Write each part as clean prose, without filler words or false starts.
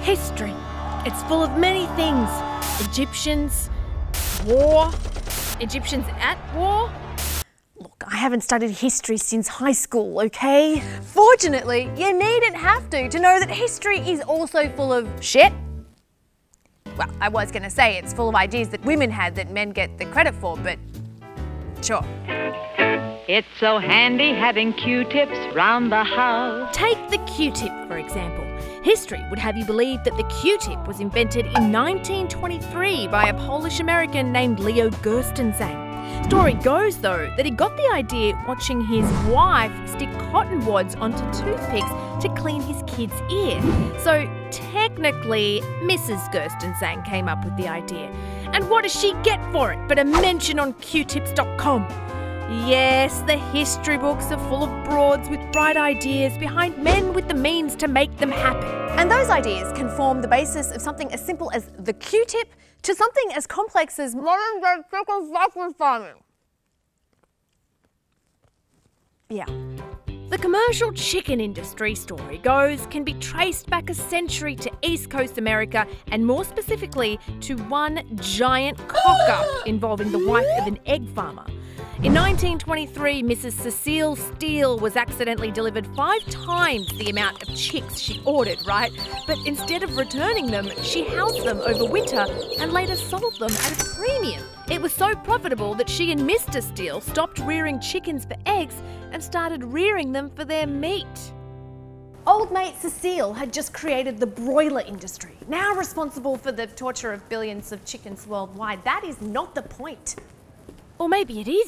History. It's full of many things. Egyptians, war, Egyptians at war. Look, I haven't studied history since high school, okay? Fortunately, you needn't have to know that history is also full of shit. Well, I was going to say it's full of ideas that women had that men get the credit for, but sure. It's so handy having Q-tips round the house. Take the Q-tip, for example. History would have you believe that the Q-tip was invented in 1923 by a Polish-American named Leo Gerstenzang. Story goes, though, that he got the idea watching his wife stick cotton wads onto toothpicks to clean his kid's ear. So, technically, Mrs. Gerstenzang came up with the idea. And what does she get for it but a mention on qtips.com? Yes, the history books are full of broads with bright ideas behind men with the means to make them happen. And those ideas can form the basis of something as simple as the Q-tip to something as complex as modern-day chicken sausage farming. Yeah. The commercial chicken industry, story goes, can be traced back a century to East Coast America and more specifically to one giant cock-up involving the wife of an egg farmer. In 1923, Mrs. Cecile Steele was accidentally delivered 5 times the amount of chicks she ordered, right? But instead of returning them, she housed them over winter and later sold them at a premium. It was so profitable that she and Mr. Steele stopped rearing chickens for eggs and started rearing them for their meat. Old mate Cecile had just created the broiler industry, now responsible for the torture of billions of chickens worldwide. That is not the point. Or maybe it is.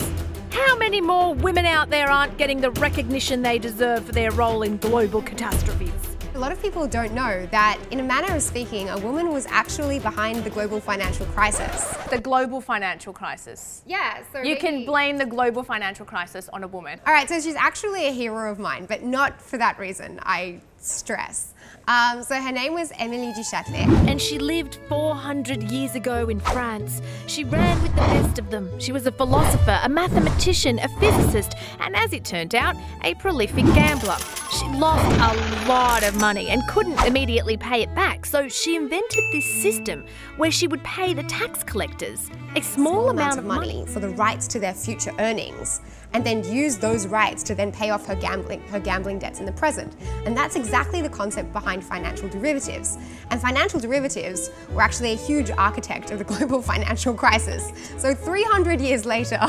How many more women out there aren't getting the recognition they deserve for their role in global catastrophes? A lot of people don't know that, in a manner of speaking, a woman was actually behind the global financial crisis. The global financial crisis. Yeah, so you can blame the global financial crisis on a woman. All right, so she's actually a hero of mine, but not for that reason, I stress. So her name was Émilie du Châtelet. And she lived 400 years ago in France. She ran with the best of them. She was a philosopher, a mathematician, a physicist, and as it turned out, a prolific gambler. She lost a lot of money and couldn't immediately pay it back, so she invented this system where she would pay the tax collectors a small amount of money for the rights to their future earnings, and then use those rights to then pay off her gambling debts in the present. And that's exactly the concept behind financial derivatives. And financial derivatives were actually a huge architect of the global financial crisis. So 300 years later,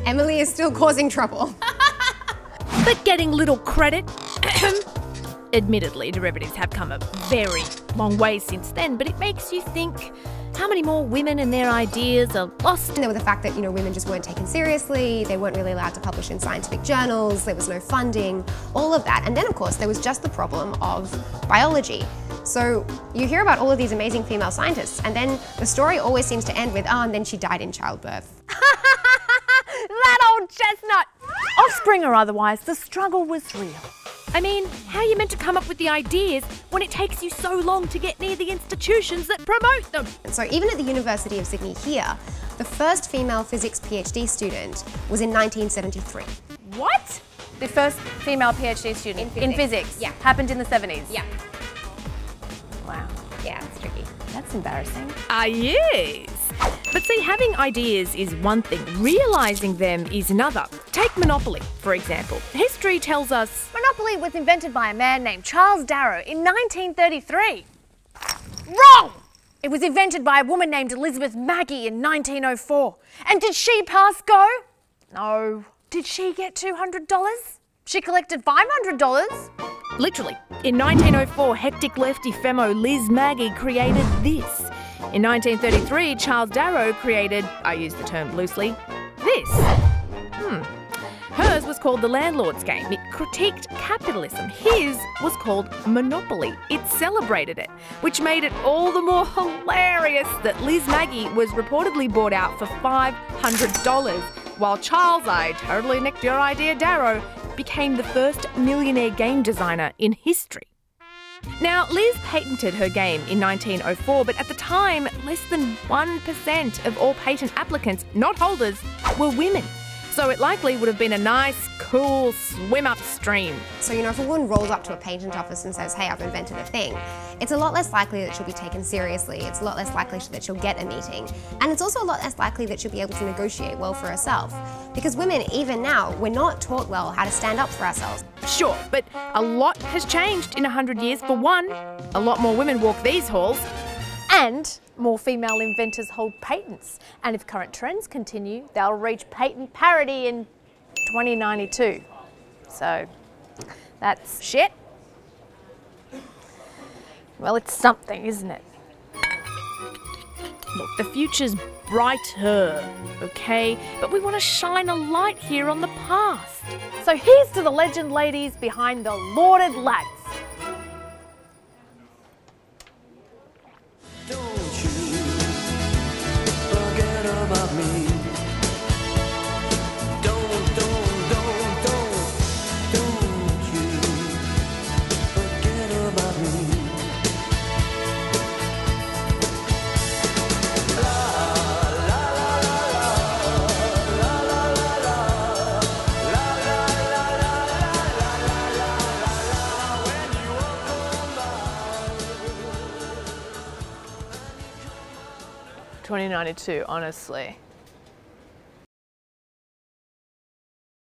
Emily is still causing trouble. But getting little credit. Admittedly, derivatives have come a very long way since then, but it makes you think, how many more women and their ideas are lost? And there was the fact that, women just weren't taken seriously, they weren't really allowed to publish in scientific journals, there was no funding, all of that. And then, of course, there was just the problem of biology. So you hear about all of these amazing female scientists, and then the story always seems to end with, oh, and then she died in childbirth. That old chestnut! Offspring or otherwise, the struggle was real. I mean, how are you meant to come up with the ideas when it takes you so long to get near the institutions that promote them? And so even at the University of Sydney here, the first female physics PhD student was in 1973. What? The first female PhD student in physics? Yeah. Happened in the 70s? Yeah. Wow. Yeah, it's tricky. That's embarrassing. Ah, yes. But see, having ideas is one thing, realising them is another. Take Monopoly, for example. History tells us Monopoly was invented by a man named Charles Darrow in 1933. Wrong! It was invented by a woman named Elizabeth Magie in 1904. And did she pass go? No. Did she get $200? She collected $500. Literally, in 1904, hectic lefty femo Liz Magie created this. In 1933, Charles Darrow created, I use the term loosely, this. Hers was called The Landlord's Game. It critiqued capitalism. His was called Monopoly. It celebrated it, which made it all the more hilarious that Liz Magie was reportedly bought out for $500, while Charles, I totally nicked your idea, Darrow, became the first millionaire game designer in history. Now, Liz patented her game in 1904, but at the time, less than 1% of all patent applicants, not holders, were women. So it likely would have been a nice, cool swim upstream. So, if a woman rolls up to a patent office and says, hey, I've invented a thing, it's a lot less likely that she'll be taken seriously. It's a lot less likely that she'll get a meeting. And it's also a lot less likely that she'll be able to negotiate well for herself. Because women, even now, we're not taught well how to stand up for ourselves. Sure, but a lot has changed in 100 years. For one, a lot more women walk these halls. And more female inventors hold patents. And if current trends continue, they'll reach patent parity in 2092. So, that's shit. Well, it's something, isn't it? Look, the future's brighter, okay? But we want to shine a light here on the past. So here's to the legend ladies behind the lauded lads. Don't you forget about me. Don't you forget about me. '92, honestly.